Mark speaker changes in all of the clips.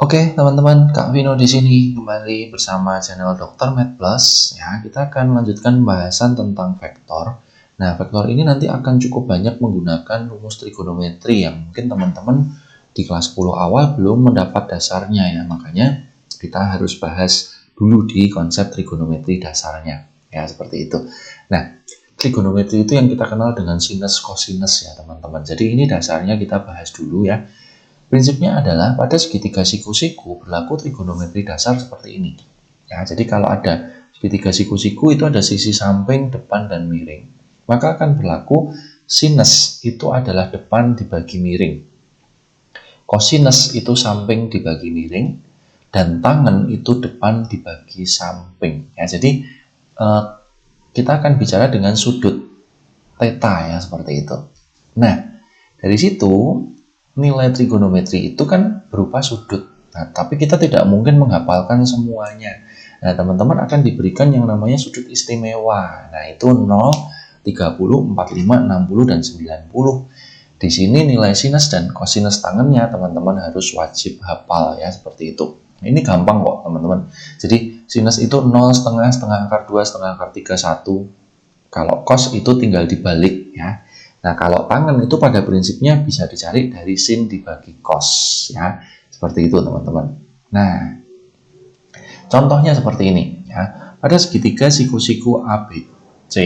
Speaker 1: Oke, teman-teman, Kak Vino di sini kembali bersama channel Dr. Med Plus. Ya, kita akan lanjutkan pembahasan tentang vektor. Nah, vektor ini nanti akan cukup banyak menggunakan rumus trigonometri yang mungkin teman-teman di kelas 10 awal belum mendapat dasarnya ya. Makanya kita harus bahas dulu di konsep trigonometri dasarnya. Ya, seperti itu. Nah, trigonometri itu yang kita kenal dengan sinus kosinus ya, teman-teman. Jadi ini dasarnya kita bahas dulu ya. Prinsipnya adalah pada segitiga siku-siku berlaku trigonometri dasar seperti ini. Ya, jadi kalau ada segitiga siku-siku itu ada sisi samping, depan, dan miring. Maka akan berlaku sinus itu adalah depan dibagi miring. Kosinus itu samping dibagi miring. Dan tangen itu depan dibagi samping. Ya, jadi kita akan bicara dengan sudut theta ya, seperti itu. Nah, dari situ nilai trigonometri itu kan berupa sudut. Nah, tapi kita tidak mungkin menghafalkan semuanya. Nah, teman-teman akan diberikan yang namanya sudut istimewa. Nah, itu 0, 30, 45, 60, dan 90. Di sini nilai sinus dan kosinus tangennya teman-teman harus wajib hafal ya, seperti itu. Ini gampang kok, teman-teman. Jadi, sinus itu 0, setengah, setengah akar 2, setengah akar 3, 1. Kalau cos itu tinggal dibalik ya. Nah, kalau tangen itu pada prinsipnya bisa dicari dari sin dibagi cos ya. Seperti itu, teman-teman. Nah, contohnya seperti ini ya. Pada segitiga siku-siku ABC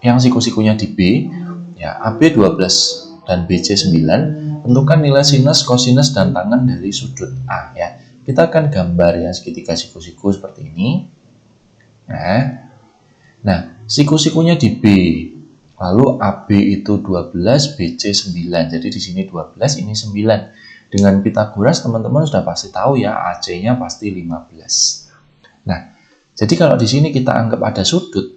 Speaker 1: yang siku-sikunya di B ya, AB 12 dan BC 9, tentukan nilai sinus, kosinus, dan tangen dari sudut A ya. Kita akan gambar ya segitiga siku-siku seperti ini. Nah, siku-sikunya di B. Lalu AB itu 12, BC 9. Jadi di sini 12, ini 9. Dengan Pitagoras teman-teman sudah pasti tahu ya, AC-nya pasti 15. Nah, jadi kalau di sini kita anggap ada sudut,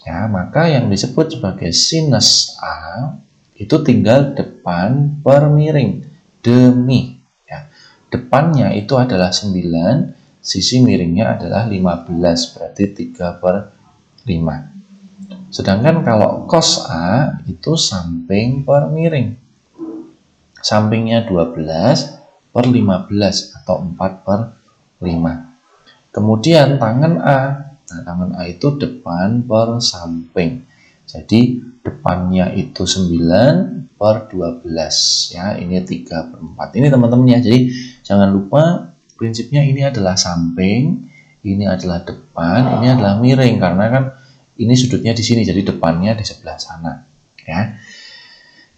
Speaker 1: ya, maka yang disebut sebagai sinus A itu tinggal depan per miring, demi. Ya. Depannya itu adalah 9, sisi miringnya adalah 15, berarti 3 per 5. Sedangkan kalau cos A itu samping per miring. Sampingnya 12 per 15 atau 4 per 5. Kemudian tangen A. Nah, tangen A itu depan per samping. Jadi depannya itu 9 per 12. Ya, ini 3 per 4. Ini teman-teman ya. Jadi jangan lupa prinsipnya ini adalah samping, ini adalah depan, ini adalah miring. Karena kan ini sudutnya di sini, jadi depannya di sebelah sana ya.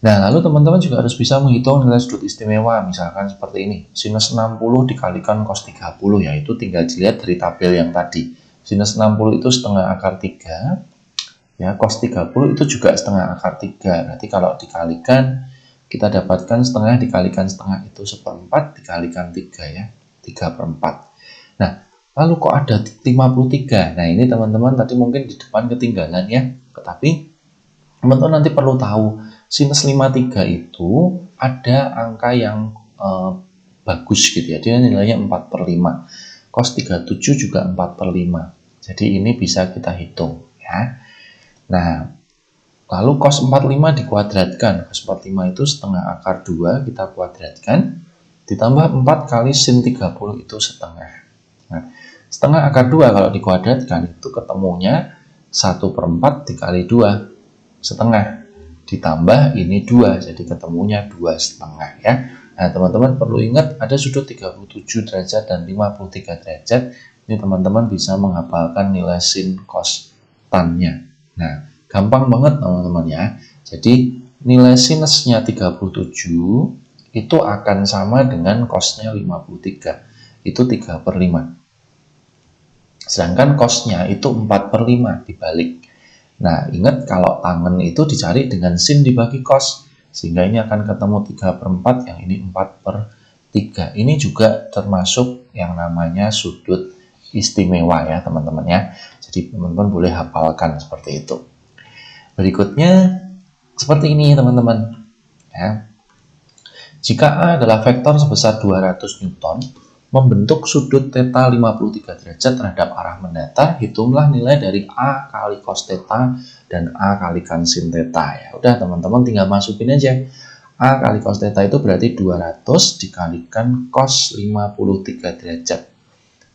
Speaker 1: Nah, lalu teman-teman juga harus bisa menghitung nilai sudut istimewa. Misalkan seperti ini, sinus 60 dikalikan cos 30, yaitu tinggal dilihat dari tabel yang tadi. Sinus 60 itu setengah akar 3 ya, cos 30 itu juga setengah akar 3. Nanti kalau dikalikan kita dapatkan setengah dikalikan setengah itu seperempat dikalikan 3 ya, 3 per 4. Nah, lalu kok ada 53? Nah, ini teman-teman tadi mungkin di depan ketinggalan ya. Tetapi teman-teman nanti perlu tahu, sinus 53 itu ada angka yang bagus gitu ya. Dia nilainya 4 per 5. Cos 37 juga 4 per 5. Jadi ini bisa kita hitung ya. Nah, lalu cos 45 dikuadratkan. Cos 45 itu setengah akar 2 kita kuadratkan. Ditambah 4 kali sin 30 itu setengah. Nah, setengah akar 2 kalau dikuadratkan itu ketemunya 1 per 4 dikali 2 setengah. Ditambah ini 2, jadi ketemunya 2 setengah ya. Nah, teman-teman perlu ingat ada sudut 37 derajat dan 53 derajat. Ini teman-teman bisa menghafalkan nilai sin cos tan-nya. Nah, gampang banget teman-teman ya. Jadi nilai sinusnya 37 itu akan sama dengan cosnya 53. Itu 3 per 5. Sedangkan cosnya itu 4 per 5 dibalik. Nah, ingat kalau tangen itu dicari dengan sin dibagi cos. Sehingga ini akan ketemu 3 per 4, yang ini 4 per 3. Ini juga termasuk yang namanya sudut istimewa ya teman-teman ya. Jadi teman-teman boleh hafalkan seperti itu. Berikutnya seperti ini teman-teman ya. Jika A adalah vektor sebesar 200 Newton membentuk sudut theta 53 derajat terhadap arah mendatar, hitunglah nilai dari A kali cos theta dan A kalikan sin theta ya. Udah teman-teman tinggal masukin aja A kali cos theta itu berarti 200 dikalikan cos 53 derajat.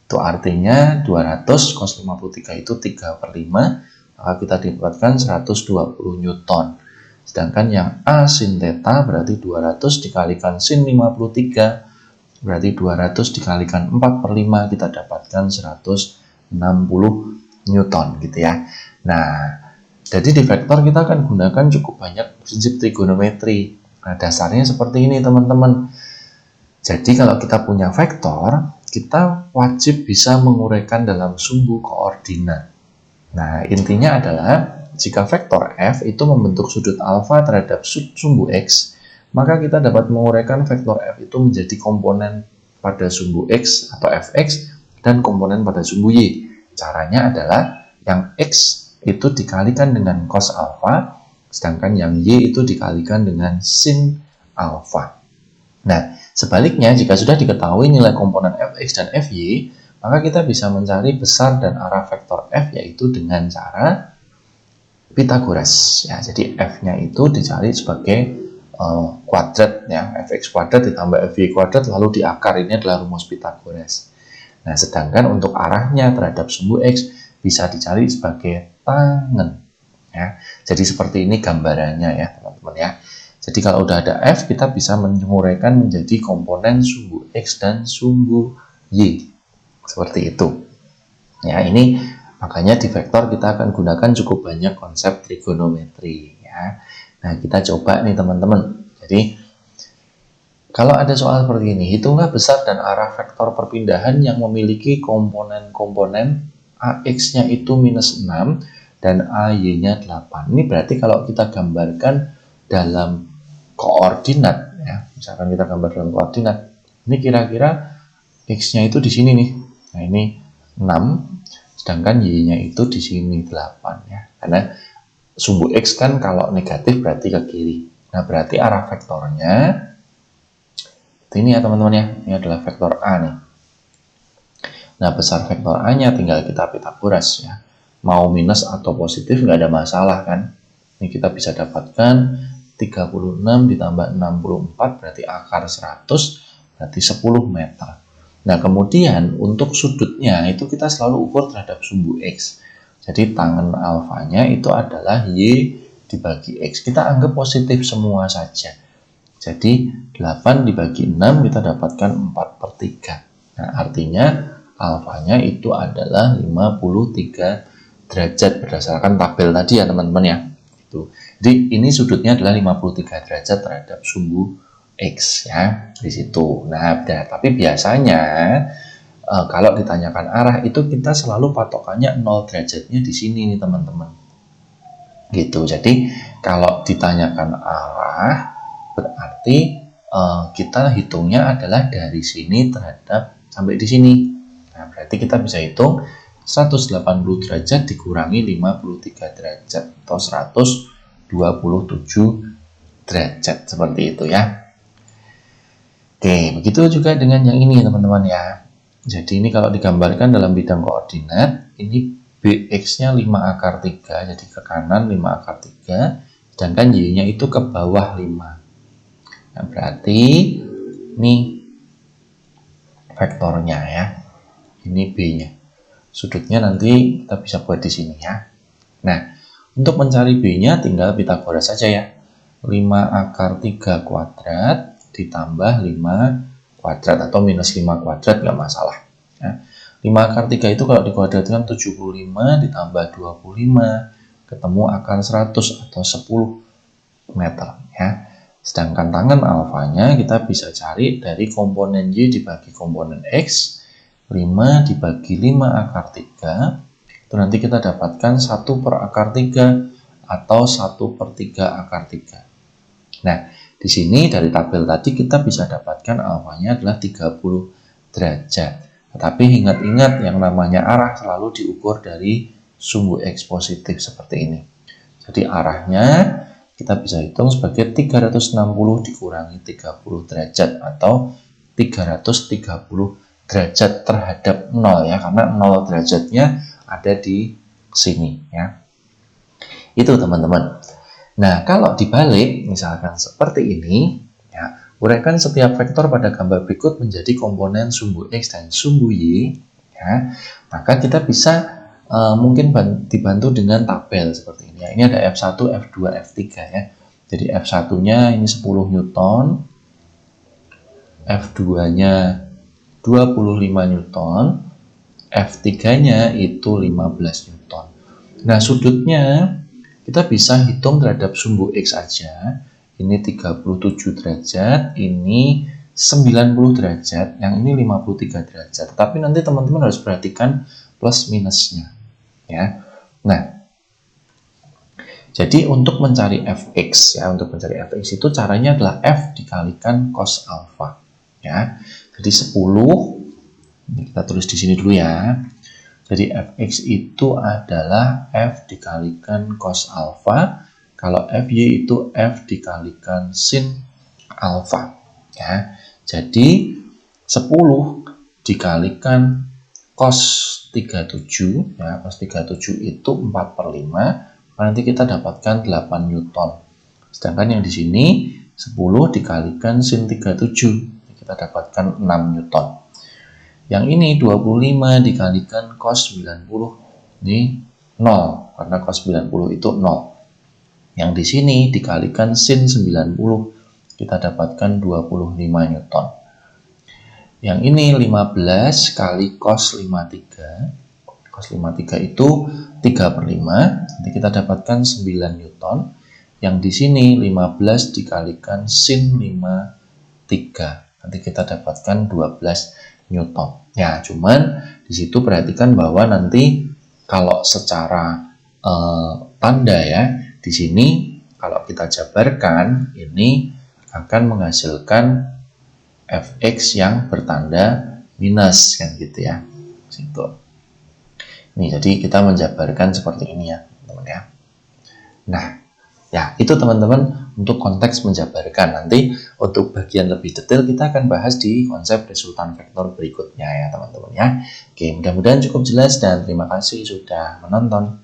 Speaker 1: Itu artinya 200 cos 53 itu 3/5, maka kita dapatkan 120 Newton. Sedangkan yang A sin theta berarti 200 dikalikan sin 53, berarti 200 dikalikan 4/5, kita dapatkan 160 Newton gitu ya. Nah, jadi di vektor kita akan gunakan cukup banyak prinsip trigonometri. Nah, dasarnya seperti ini teman-teman. Jadi kalau kita punya vektor, kita wajib bisa menguraikan dalam sumbu koordinat. Nah, intinya adalah jika vektor f itu membentuk sudut alfa terhadap sumbu x, maka kita dapat menguraikan vektor f itu menjadi komponen pada sumbu x atau fx dan komponen pada sumbu y. Caranya adalah yang x itu dikalikan dengan cos alfa, sedangkan yang y itu dikalikan dengan sin alfa. Nah, sebaliknya jika sudah diketahui nilai komponen fx dan fy, maka kita bisa mencari besar dan arah vektor f yaitu dengan cara Pythagoras. Ya, jadi f-nya itu dicari sebagai kuadrat ya, fx kuadrat ditambah fy kuadrat lalu diakar, ini adalah rumus Pythagoras. Nah, sedangkan untuk arahnya terhadap sumbu x bisa dicari sebagai tangen. Ya, jadi seperti ini gambarannya ya teman-teman ya. Jadi kalau udah ada f, kita bisa menguraikan menjadi komponen sumbu x dan sumbu y. Seperti itu. Ya, ini makanya di vektor kita akan gunakan cukup banyak konsep trigonometri ya. Nah, kita coba nih teman-teman. Jadi kalau ada soal seperti ini, hitunglah besar dan arah vektor perpindahan yang memiliki komponen-komponen AX-nya itu minus 6 dan AY-nya 8. Ini berarti kalau kita gambarkan dalam koordinat, ya, misalkan kita gambar dalam koordinat, ini kira-kira X-nya itu di sini nih. Nah, ini 6, sedangkan Y-nya itu di sini 8 ya. Karena sumbu X kan kalau negatif berarti ke kiri. Nah, berarti arah vektornya ini ya teman-teman ya. Ini adalah vektor A nih. Nah, besar vektor A-nya tinggal kita Pythagoras ya. Mau minus atau positif nggak ada masalah kan. Ini kita bisa dapatkan 36 ditambah 64 berarti akar 100 berarti 10 meter. Nah, kemudian untuk sudutnya itu kita selalu ukur terhadap sumbu X. Jadi tangen alfanya itu adalah Y dibagi X. Kita anggap positif semua saja. Jadi 8 dibagi 6 kita dapatkan 4/3. Nah, artinya alfanya itu adalah 53 derajat berdasarkan tabel tadi ya teman-teman ya. Jadi ini sudutnya adalah 53 derajat terhadap sumbu X ya di situ. Nah, tapi biasanya kalau ditanyakan arah itu kita selalu patokannya 0 derajatnya di sini nih teman-teman. Gitu. Jadi kalau ditanyakan arah berarti kita hitungnya adalah dari sini terhadap sampai di sini. Nah, berarti kita bisa hitung 180 derajat dikurangi 53 derajat atau 127 derajat seperti itu ya. Oke, begitu juga dengan yang ini teman-teman ya. Jadi ini kalau digambarkan dalam bidang koordinat, ini bx-nya 5 akar 3, jadi ke kanan 5 akar 3, sedangkan y-nya itu ke bawah 5. Nah, berarti ini vektornya ya. Ini b-nya. Sudutnya nanti kita bisa buat di sini ya. Nah, untuk mencari b-nya tinggal Pythagoras saja ya. 5 akar 3 kuadrat ditambah 5 kuadrat atau minus 5 kuadrat nggak masalah. Ya. 5 akar 3 itu kalau dikuadratkan 75 ditambah 25 ketemu akar 100 atau 10 meter ya. Sedangkan tangen alfanya kita bisa cari dari komponen Y dibagi komponen X. 5 dibagi 5 akar 3 itu nanti kita dapatkan 1 per akar 3 atau 1/3 akar 3. Nah, di sini dari tabel tadi kita bisa dapatkan alfanya adalah 30 derajat. Tetapi ingat-ingat yang namanya arah selalu diukur dari sumbu X positif seperti ini. Jadi arahnya kita bisa hitung sebagai 360 dikurangi 30 derajat atau 330 derajat terhadap 0 ya, karena 0 derajatnya ada di sini ya. Itu teman-teman. Nah, kalau dibalik, misalkan seperti ini, ya, uraikan setiap vektor pada gambar berikut menjadi komponen sumbu X dan sumbu Y, ya, maka kita bisa mungkin dibantu dengan tabel seperti ini. Ya. Ini ada F1, F2, F3 ya. Jadi F1-nya ini 10 Newton, F2-nya 25 Newton, F3-nya itu 15 Newton. Nah, sudutnya kita bisa hitung terhadap sumbu X aja. Ini 37 derajat, ini 90 derajat, yang ini 53 derajat. Tapi nanti teman-teman harus perhatikan plus minusnya. Ya. Nah, jadi untuk mencari fx ya, untuk mencari fx itu caranya adalah f dikalikan cos alpha. Ya. Jadi 10, ini kita tulis di sini dulu ya. Jadi fx itu adalah f dikalikan cos alpha. Kalau fy itu f dikalikan sin alpha. Ya. Jadi 10 dikalikan cos 37, ya, cos 37 itu 4/5, nanti kita dapatkan 8 Newton. Sedangkan yang di sini 10 dikalikan sin 37, kita dapatkan 6 Newton. Yang ini 25 dikalikan cos 90, ini 0, karena cos 90 itu 0. Yang di sini dikalikan sin 90, kita dapatkan 25 Newton. Yang ini 15 kali cos 53. Cos 53 itu 3/5. Nanti kita dapatkan 9 Newton. Yang di sini 15 dikalikan sin 53. Nanti kita dapatkan 12 Newton. Ya, cuman di situ perhatikan bahwa nanti kalau secara tanda ya, di sini kalau kita jabarkan ini akan menghasilkan fx yang bertanda minus kan gitu ya. Situ. Nih, jadi kita menjabarkan seperti ini ya, teman-teman ya. Nah, ya itu teman-teman untuk konteks menjabarkan. Nanti untuk bagian lebih detail kita akan bahas di konsep resultan vektor berikutnya ya, teman-teman ya. Oke, mudah-mudahan cukup jelas dan terima kasih sudah menonton.